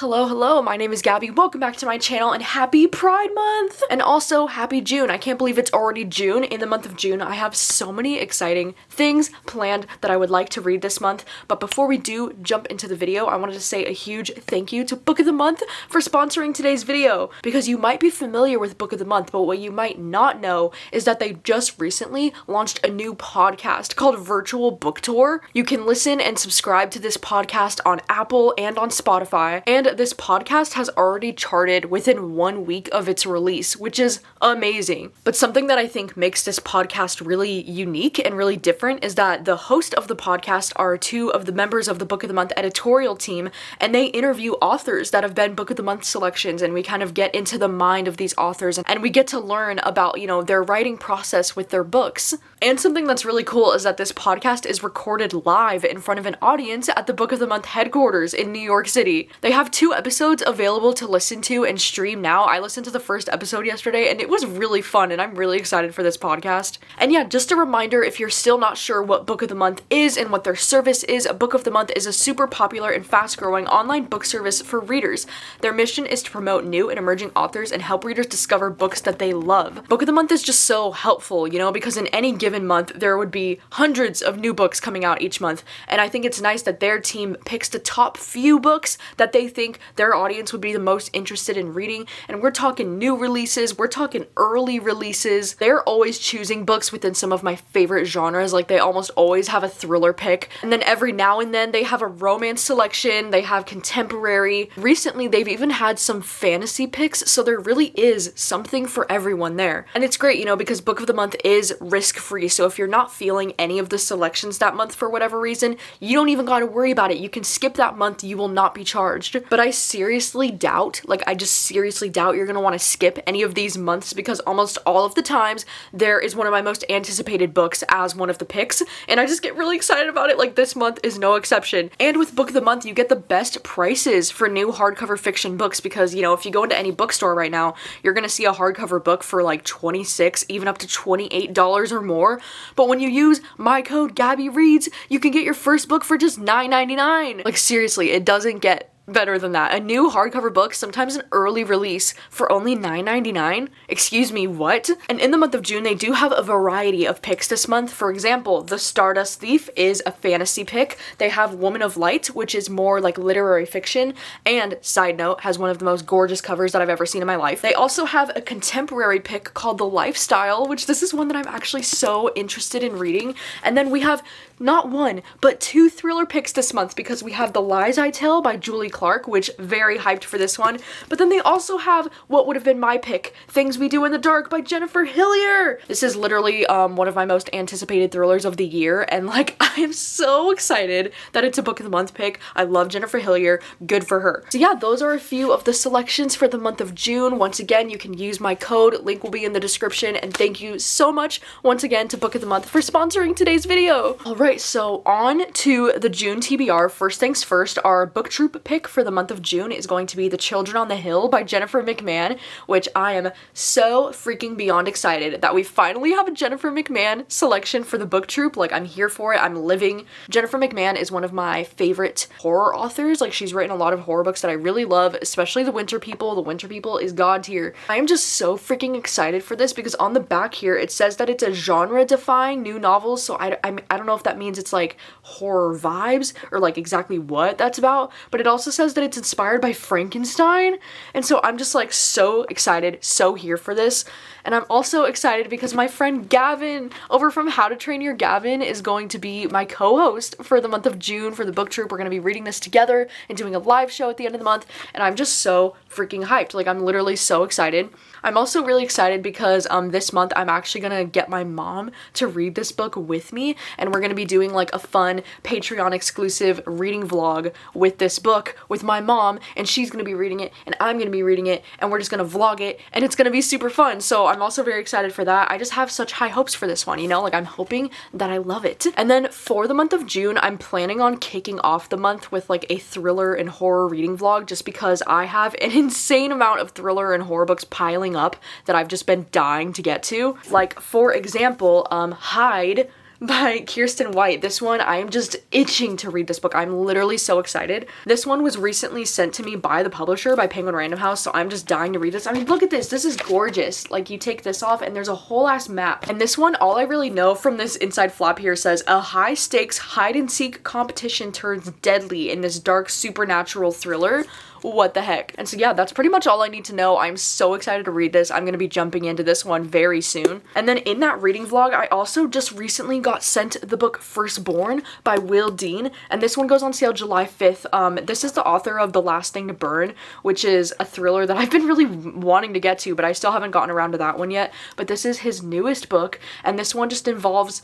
Hello, my name is Gabby. Welcome back to my channel and happy Pride Month! And also happy June. I can't believe it's already June. In the month of June, I have so many exciting things planned that I would like to read this month. But before we do jump into the video, I wanted to say a huge thank you to Book of the Month for sponsoring today's video. Because you might be familiar with Book of the Month, but what you might not know is that they just recently launched a new podcast called Virtual Book Tour. You can listen and subscribe to this podcast on Apple and on Spotify. And this podcast has already charted within 1 week of its release, which is amazing. But something that I think makes this podcast really unique and really different is that the host of the podcast are two of the members of the Book of the Month editorial team, and they interview authors that have been Book of the Month selections, and we kind of get into the mind of these authors, and we get to learn about, their writing process with their books. And something that's really cool is that this podcast is recorded live in front of an audience at the Book of the Month headquarters in New York City. They have 2 episodes available to listen to and stream now. I listened to the first episode yesterday and it was really fun, and I'm really excited for this podcast. And yeah, just a reminder, if you're still not sure what Book of the Month is and what their service is, Book of the Month is a super popular and fast-growing online book service for readers. Their mission is to promote new and emerging authors and help readers discover books that they love. Book of the Month is just so helpful, because in any given month there would be hundreds of new books coming out each month, and I think it's nice that their team picks the top few books that they think their audience would be the most interested in reading. And we're talking new releases, we're talking early releases. They're always choosing books within some of my favorite genres, like they almost always have a thriller pick, and then every now and then they have a romance selection, they have contemporary. Recently they've even had some fantasy picks, so there really is something for everyone there. And it's great, because Book of the Month is risk-free, so if you're not feeling any of the selections that month for whatever reason, you don't even gotta worry about it. You can skip that month, you will not be charged. But I seriously doubt, you're gonna want to skip any of these months, because almost all of the times there is one of my most anticipated books as one of the picks, and I just get really excited about it. Like, this month is no exception. And with Book of the Month, you get the best prices for new hardcover fiction books, because, if you go into any bookstore right now, you're gonna see a hardcover book for like $26, even up to $28 or more. But when you use my code gabbyreads, you can get your first book for just $9.99. Like, seriously, it doesn't get better than that. A new hardcover book, sometimes an early release, for only $9.99? Excuse me, what? And in the month of June, they do have a variety of picks this month. For example, The Stardust Thief is a fantasy pick. They have Woman of Light, which is more like literary fiction, and, side note, has one of the most gorgeous covers that I've ever seen in my life. They also have a contemporary pick called The Lifestyle, which this is one that I'm actually so interested in reading. And then we have not one, but 2 thriller picks this month, because we have The Lies I Tell by Julie Clark, which very hyped for this one. But then they also have what would have been my pick, Things We Do in the Dark by Jennifer Hillier. This is literally one of my most anticipated thrillers of the year, and I am so excited that it's a Book of the Month pick. I love Jennifer Hillier, good for her. So yeah, those are a few of the selections for the month of June. Once again, you can use my code, link will be in the description, and thank you so much once again to Book of the Month for sponsoring today's video. Alright, so on to the June TBR. First things first, our book troop pick for the month of June is going to be The Children on the Hill by Jennifer McMahon, which I am so freaking beyond excited that we finally have a Jennifer McMahon selection for the book troop. I'm here for it. I'm living. Jennifer McMahon is one of my favorite horror authors. She's written a lot of horror books that I really love, especially The Winter People. The Winter People is god tier. I am just so freaking excited for this, because on the back here it says that it's a genre-defying new novel, so I don't know if that means it's horror vibes or exactly what that's about, but it also says that it's inspired by Frankenstein, and so I'm just so excited, so here for this. And I'm also excited because my friend Gavin over from How to Train Your Gavin is going to be my co-host for the month of June for the book troop. We're going to be reading this together and doing a live show at the end of the month, and I'm just so freaking hyped. I'm literally so excited. I'm also really excited because this month I'm actually gonna get my mom to read this book with me, and we're gonna be doing a fun Patreon exclusive reading vlog with this book with my mom, and she's gonna be reading it and I'm gonna be reading it, and we're just gonna vlog it, and it's gonna be super fun. So I'm also very excited for that. I just have such high hopes for this one, I'm hoping that I love it. And then for the month of June, I'm planning on kicking off the month with a thriller and horror reading vlog, just because I have an insane amount of thriller and horror books piling up that I've just been dying to get to. For example, Hide by Kirsten White. This one, I am just itching to read this book. I'm literally so excited. This one was recently sent to me by the publisher, by Penguin Random House, so I'm just dying to read this. I mean, look at this. This is gorgeous. Like, you take this off and there's a whole ass map. And this one, all I really know from this inside flap here says, a high-stakes hide-and-seek competition turns deadly in this dark supernatural thriller. What the heck? And so yeah, that's pretty much all I need to know. I'm so excited to read this. I'm gonna be jumping into this one very soon. And then in that reading vlog, I also just recently got sent the book Firstborn by Will Dean, and this one goes on sale July 5th. This is the author of The Last Thing to Burn, which is a thriller that I've been really wanting to get to, but I still haven't gotten around to that one yet. But this is his newest book, and this one just involves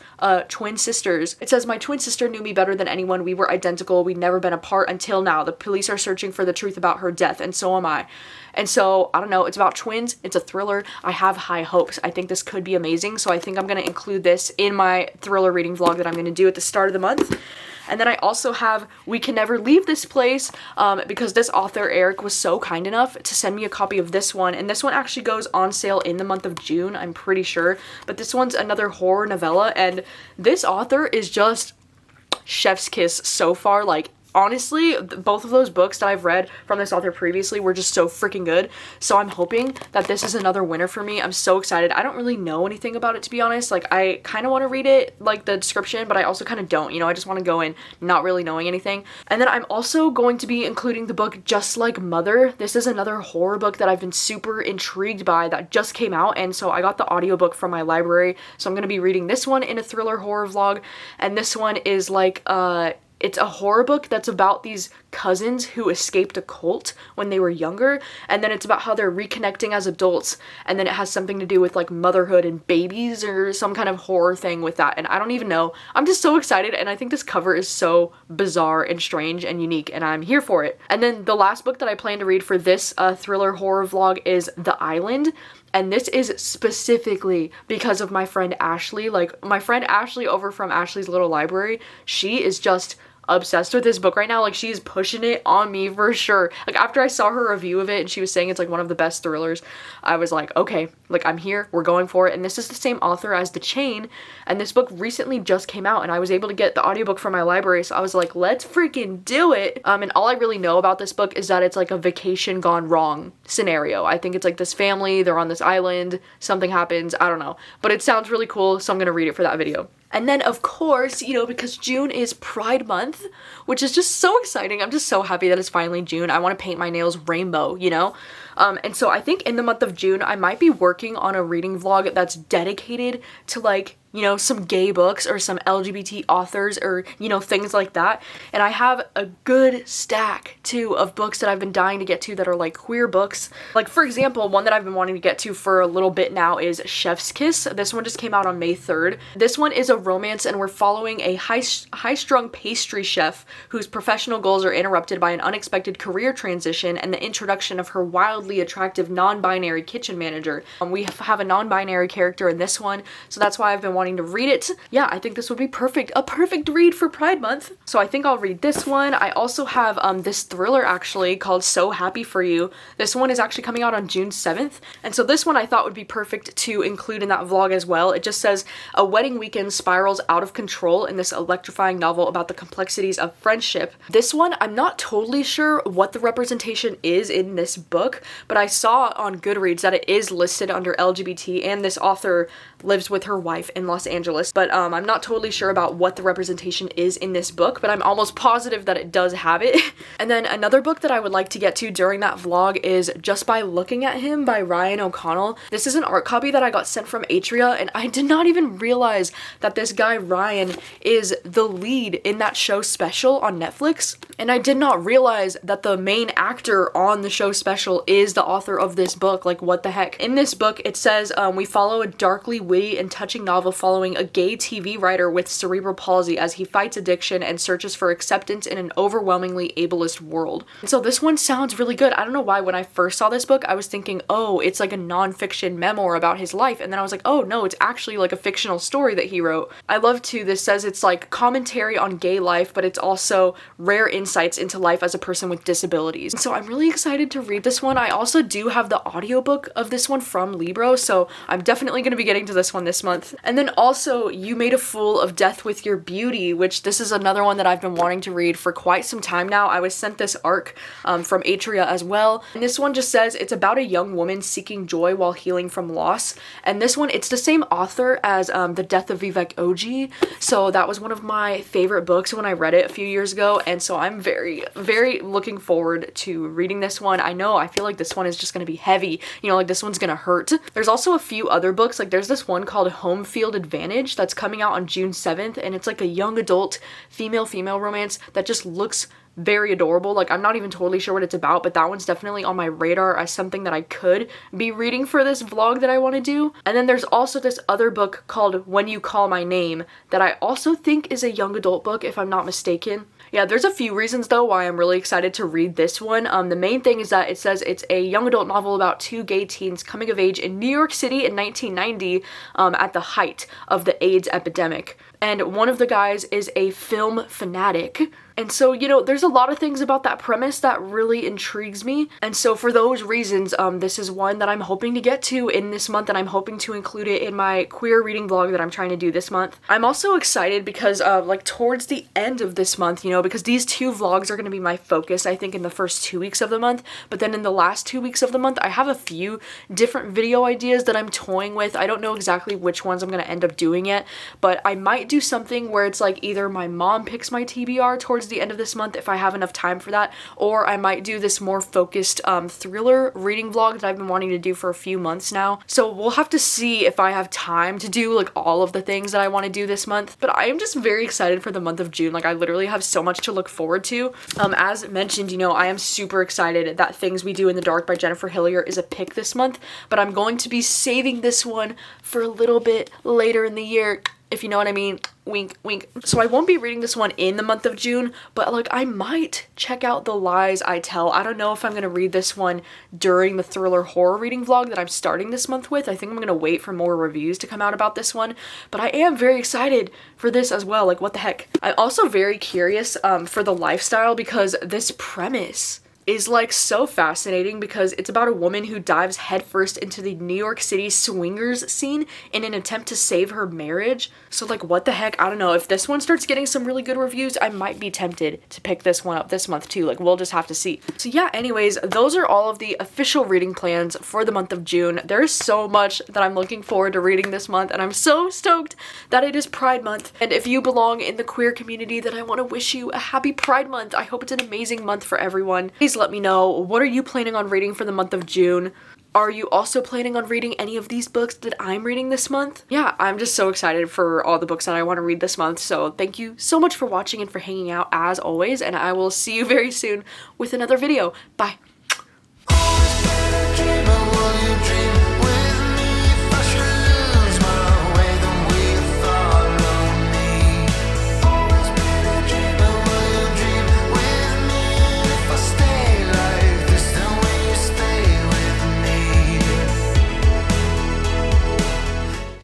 twin sisters. It says, my twin sister knew me better than anyone. We were identical. We'd never been apart until now. The police are searching for the truth about her death, and so am I. And so, I don't know, it's about twins, it's a thriller. I have high hopes. I think this could be amazing, so I think I'm going to include this in my thriller reading vlog that I'm going to do at the start of the month. And then I also have We Can Never Leave This Place, because this author, Eric, was so kind enough to send me a copy of this one. And this one actually goes on sale in the month of June, I'm pretty sure. But this one's another horror novella, and this author is just chef's kiss so far. Like, honestly, both of those books that I've read from this author previously were just so freaking good. So I'm hoping that this is another winner for me. I'm so excited. I don't really know anything about it, to be honest. Like, I kind of want to read it, like the description, but I also kind of don't. You know, I just want to go in not really knowing anything. And then I'm also going to be including the book Just Like Mother. This is another horror book that I've been super intrigued by that just came out. And so I got the audiobook from my library. So I'm going to be reading this one in a thriller horror vlog. And this one is like, it's a horror book that's about these cousins who escaped a cult when they were younger, and then it's about how they're reconnecting as adults, and then it has something to do with like motherhood and babies or some kind of horror thing with that, and I don't even know. I'm just so excited, and I think this cover is so bizarre and strange and unique, and I'm here for it. And then the last book that I plan to read for this thriller horror vlog is The Island. And this is specifically because of my friend Ashley. Like, my friend Ashley over from Ashley's Little Library, she is just obsessed with this book right now. Like, she's pushing it on me for sure. Like, after I saw her review of it and she was saying it's like one of the best thrillers, I was like, okay, like, I'm here, we're going for it. And this is the same author as The Chain, and this book recently just came out, and I was able to get the audiobook from my library, so I was like, let's freaking do it. And all I really know about this book is that it's like a vacation gone wrong scenario. I think it's like this family, they're on this island, something happens, I don't know, but it sounds really cool, so I'm gonna read it for that video. And then, of course, you know, because June is Pride Month, which is just so exciting. I'm just so happy that it's finally June. I want to paint my nails rainbow, you know? And so I think in the month of June, I might be working on a reading vlog that's dedicated to, like, you know, some gay books or some LGBT authors or, you know, things like that. And I have a good stack, too, of books that I've been dying to get to that are, like, queer books. Like, for example, one that I've been wanting to get to for a little bit now is Chef's Kiss. This one just came out on May 3rd. This one is a romance, and we're following a high-strung pastry chef whose professional goals are interrupted by an unexpected career transition and the introduction of her wildly attractive non-binary kitchen manager. We have a non-binary character in this one, so that's why I've been wanting to read it. Yeah, I think this would be perfect. A perfect read for Pride Month. So I think I'll read this one. I also have this thriller actually called So Happy For You. This one is actually coming out on June 7th. And so this one I thought would be perfect to include in that vlog as well. It just says, a wedding weekend spirals out of control in this electrifying novel about the complexities of friendship. This one, I'm not totally sure what the representation is in this book, but I saw on Goodreads that it is listed under LGBT, and this author lives with her wife in Los Angeles, but I'm not totally sure about what the representation is in this book, but I'm almost positive that it does have it. And then another book that I would like to get to during that vlog is Just by Looking at Him by Ryan O'Connell. This is an art copy that I got sent from Atria, and I did not even realize that this guy Ryan is the lead in that show Special on Netflix, and I did not realize that the main actor on the show Special is the author of this book. Like, what the heck? In this book, it says, we follow a darkly witty and touching novel following a gay TV writer with cerebral palsy as he fights addiction and searches for acceptance in an overwhelmingly ableist world. And so this one sounds really good. I don't know why when I first saw this book, I was thinking, oh, it's like a nonfiction memoir about his life. And then I was like, oh no, it's actually like a fictional story that he wrote. I love too, this says it's like commentary on gay life, but it's also rare insights into life as a person with disabilities. And so I'm really excited to read this one. I also do have the audiobook of this one from Libro, so I'm definitely going to be getting to this one this month. And then then also, You Made a Fool of Death with Your Beauty, which this is another one that I've been wanting to read for quite some time now. I was sent this arc from Atria as well. And this one just says it's about a young woman seeking joy while healing from loss. And this one, it's the same author as The Death of Vivek Oji. So that was one of my favorite books when I read it a few years ago. And so I'm very, very looking forward to reading this one. I feel like this one is just going to be heavy. You know, like this one's going to hurt. There's also a few other books. Like there's this one called Home Field Advantage that's coming out on June 7th. And it's like a young adult female-female romance that just looks very adorable. Like I'm not even totally sure what it's about, but that one's definitely on my radar as something that I could be reading for this vlog that I want to do. And then there's also this other book called When You Call My Name that I also think is a young adult book, if I'm not mistaken. Yeah, there's a few reasons though why I'm really excited to read this one. The main thing is that it says it's a young adult novel about two gay teens coming of age in New York City in 1990 at the height of the AIDS epidemic. And one of the guys is a film fanatic. And so, you know, there's a lot of things about that premise that really intrigues me. And so for those reasons, this is one that I'm hoping to get to in this month, and I'm hoping to include it in my queer reading vlog that I'm trying to do this month. I'm also excited because like towards the end of this month, you know, because these two vlogs are going to be my focus, I think, in the first 2 weeks of the month. But then in the last 2 weeks of the month, I have a few different video ideas that I'm toying with. I don't know exactly which ones I'm going to end up doing yet, but I might do something where it's like either my mom picks my TBR towards the end of this month if I have enough time for that, or I might do this more focused thriller reading vlog that I've been wanting to do for a few months now. So we'll have to see if I have time to do like all of the things that I want to do this month, but I am just very excited for the month of June. Like I literally have so much to look forward to. As mentioned, you know, I am super excited that Things We Do in the Dark by Jennifer Hillier is a pick this month, but I'm going to be saving this one for a little bit later in the year, if you know what I mean. Wink, wink. So I won't be reading this one in the month of June, but like I might check out The Lies I Tell. I don't know if I'm going to read this one during the thriller horror reading vlog that I'm starting this month with. I think I'm going to wait for more reviews to come out about this one, but I am very excited for this as well. Like what the heck. I'm also very curious for the lifestyle, because this premise is like so fascinating, because it's about a woman who dives headfirst into the New York City swingers scene in an attempt to save her marriage. So like what the heck, I don't know. If this one starts getting some really good reviews, I might be tempted to pick this one up this month too. Like we'll just have to see. So yeah, anyways, those are all of the official reading plans for the month of June. There's so much that I'm looking forward to reading this month, and I'm so stoked that it is Pride Month. And if you belong in the queer community, then I want to wish you a happy Pride Month. I hope it's an amazing month for everyone. Please let me know, what are you planning on reading for the month of June? Are you also planning on reading any of these books that I'm reading this month? Yeah, I'm just so excited for all the books that I want to read this month. So thank you so much for watching and for hanging out as always, and I will see you very soon with another video. Bye.